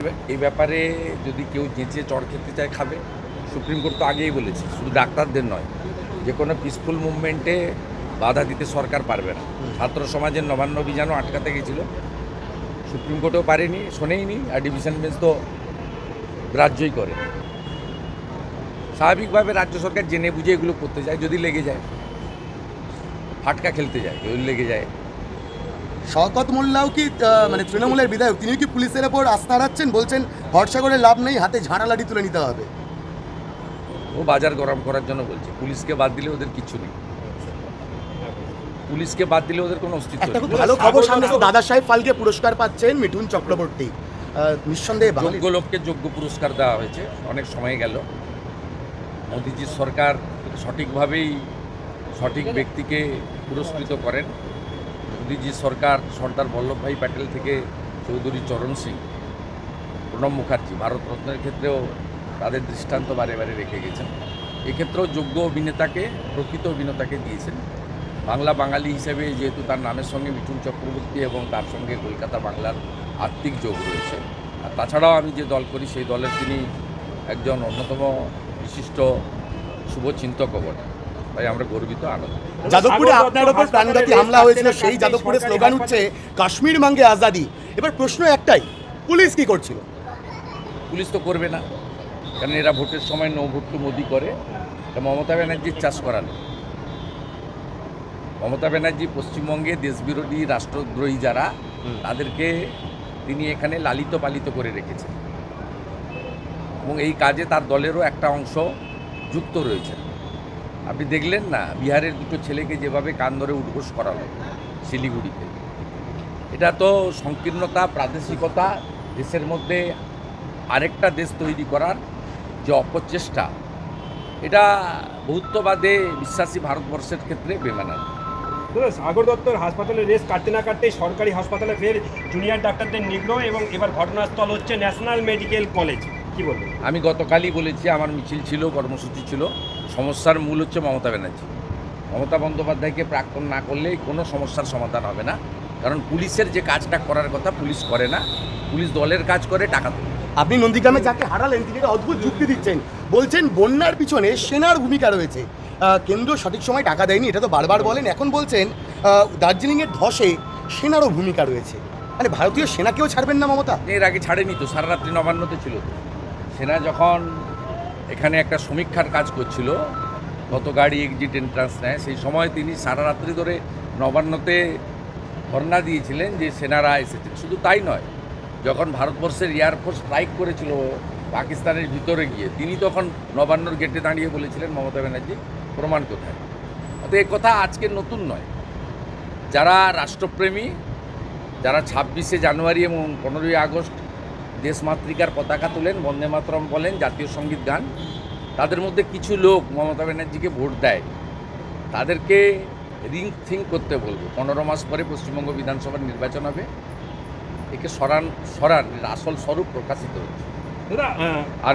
এই ব্যাপারে যদি কেউ যেচে চড় খেতে চায় খাবে। সুপ্রিম কোর্ট তো আগেই বলেছে, শুধু ডাক্তারদের নয়, যে কোনো পিসফুল মুভমেন্টে বাধা দিতে সরকার পারবে না। ছাত্র সমাজের নবান্ন অভিযানও আটকাতে গেছিল, সুপ্রিম কোর্টেও পারেনি, শোনেইনি, আর ডিভিশন বেঞ্চ তো গ্রাহ্যই করে। স্বাভাবিকভাবে রাজ্য সরকার জেনে বুঝে এগুলো করতে যায়, যদি লেগে যায়, ফাটকা খেলতে যায়, যদি লেগে যায়। শওকত মোল্লাও কি মানে তৃণমূলের বিধায়ক, তিনি কি পুলিশের ওপর আস্থা রাখছেন? বলছেন ভরসা করে লাভ নেই, হাতে ঝাঁটা লাঠি তুলে নিতে হবে। ও বাজার গরম করার জন্য বলছে। পুলিশকে বাদ দিলে ওদের কিছু নেই, পুলিশকে বাদ দিলে ওদের কোনো অস্তিত্ব একটা নেই। খুব ভালো খবর সামনে এসেছে, দাদা সাহেব ফালকে পুরস্কার পাচ্ছেন মিঠুন চক্রবর্তী। নিঃসন্দেহে যোগ্য লোককে যোগ্য পুরস্কার দেওয়া হয়েছে, অনেক সময় গেল। মোদিজির সরকার সঠিকভাবেই সঠিক ব্যক্তিকে পুরস্কৃত করেন। মোদিজির সরকার সর্দার বল্লভভাই প্যাটেল থেকে চৌধুরী চরণ সিং, প্রণব মুখার্জি, ভারতরত্নের ক্ষেত্রেও তাদের দৃষ্টান্ত বারে বারে রেখে গেছেন। এক্ষেত্রেও যোগ্য অভিনেতাকে, প্রকৃত অভিনেতাকে দিয়েছেন। বাংলা বাঙালি হিসেবে যেহেতু তার নামের সঙ্গে মিঠুন চক্রবর্তী এবং তার সঙ্গে কলকাতা বাংলার আত্মিক যোগ রয়েছে, আর তাছাড়াও আমি যে দল করি সেই দলের তিনি একজন অন্যতম বিশিষ্ট শুভচিন্তক বটে, তাই আমরা গর্বিত, আনন্দ। যাদবপুরে আপনার ওপর প্রাণঘাতী হামলা হয়েছিল, সেই যাদবপুরে স্লোগান উঠছে কাশ্মীর মাঙ্গে আজাদি। এবার প্রশ্ন একটাই, পুলিশ কি করছিল? পুলিশ তো করবে না, কারণ এরা ভোটের সময় নো ভোট টু মোদি করে। এটা মমতা ব্যানার্জির চাষ করানো। মমতা ব্যানার্জি পশ্চিমবঙ্গে দেশবিরোধী রাষ্ট্রদ্রোহী যারা, তাদেরকে তিনি এখানে লালিত পালিত করে রেখেছেন, এবং এই কাজে তার দলেরও একটা অংশ যুক্ত রয়েছে। আপনি দেখলেন না বিহারের দুটো ছেলেকে যেভাবে কান ধরে উঠবোস করালো শিলিগুড়িতে। এটা তো সংকীর্ণতা, প্রাদেশিকতা, দেশের মধ্যে আরেকটা দেশ তৈরি করার যে অপচেষ্টা, এটা বহুত্ববাদে বিশ্বাসী ভারতবর্ষের ক্ষেত্রে বেমানান। সাগর দত্তর হাসপাতালে রেস কাটতে না কাটতেই সরকারি হাসপাতালে ফের জুনিয়র ডাক্তারদের নিগ্রহ, এবং এবার ঘটনাস্থল হচ্ছে ন্যাশনাল মেডিকেল কলেজ। কি বলবেন? আমি গতকালই বলেছি, আমার মিছিল ছিল, কর্মসূচি ছিল। সমস্যার মূল হচ্ছে মমতা ব্যানার্জি। মমতা বন্দ্যোপাধ্যায়কে প্রাক্তন না করলেই কোনো সমস্যার সমাধান হবে না, কারণ পুলিশের যে কাজটা করার কথা পুলিশ করে না, পুলিশ দলের কাজ করে, টাকা তোলে। আপনি নন্দীগ্রামে যাকে হারালেন তিনি একটা অদ্ভুত যুক্তি দিচ্ছেন, বলছেন বন্যার পিছনে সেনার ভূমিকা রয়েছে, কেন্দ্র সঠিক সময় টাকা দেয়নি, এটা তো বারবার বলেন। এখন বলছেন দার্জিলিংয়ের ধসে সেনারও ভূমিকা রয়েছে, মানে ভারতীয় সেনাকেও ছাড়বেন না মমতা? এর আগে ছাড়েনি তো, সারা রাত্রি নবান্নতে ছিল তো। সেনা যখন এখানে একটা সমীক্ষার কাজ করছিল, কত গাড়ি এক্সিট এন্ট্রান্স নেয়, সেই সময় তিনি সারা রাত্রি ধরে নবান্নতে ধর্ণা দিয়েছিলেন যে সেনারা এসেছেন। শুধু তাই নয়, যখন ভারতবর্ষের এয়ারফোর্স স্ট্রাইক করেছিল পাকিস্তানের ভিতরে গিয়ে, তিনি তখন নবান্নর গেটে দাঁড়িয়ে বলেছিলেন মমতা ব্যানার্জি প্রমাণ কোথায়। তো এ কথা আজকের নতুন নয়। যারা রাষ্ট্রপ্রেমী, যারা 26শে জানুয়ারি এবং 15ই আগস্ট দেশমাতৃকার পতাকা তোলেন, বন্দে মাতরম বলেন, জাতীয় সঙ্গীত গান, তাদের মধ্যে কিছু লোক মমতা ব্যানার্জিকে ভোট দেয়, তাদেরকে থিঙ্ক করতে বলবো। 15 মাস পরে পশ্চিমবঙ্গ বিধানসভার নির্বাচন হবে, একে সরান আসল স্বরূপ প্রকাশিত হচ্ছে। দাদা আর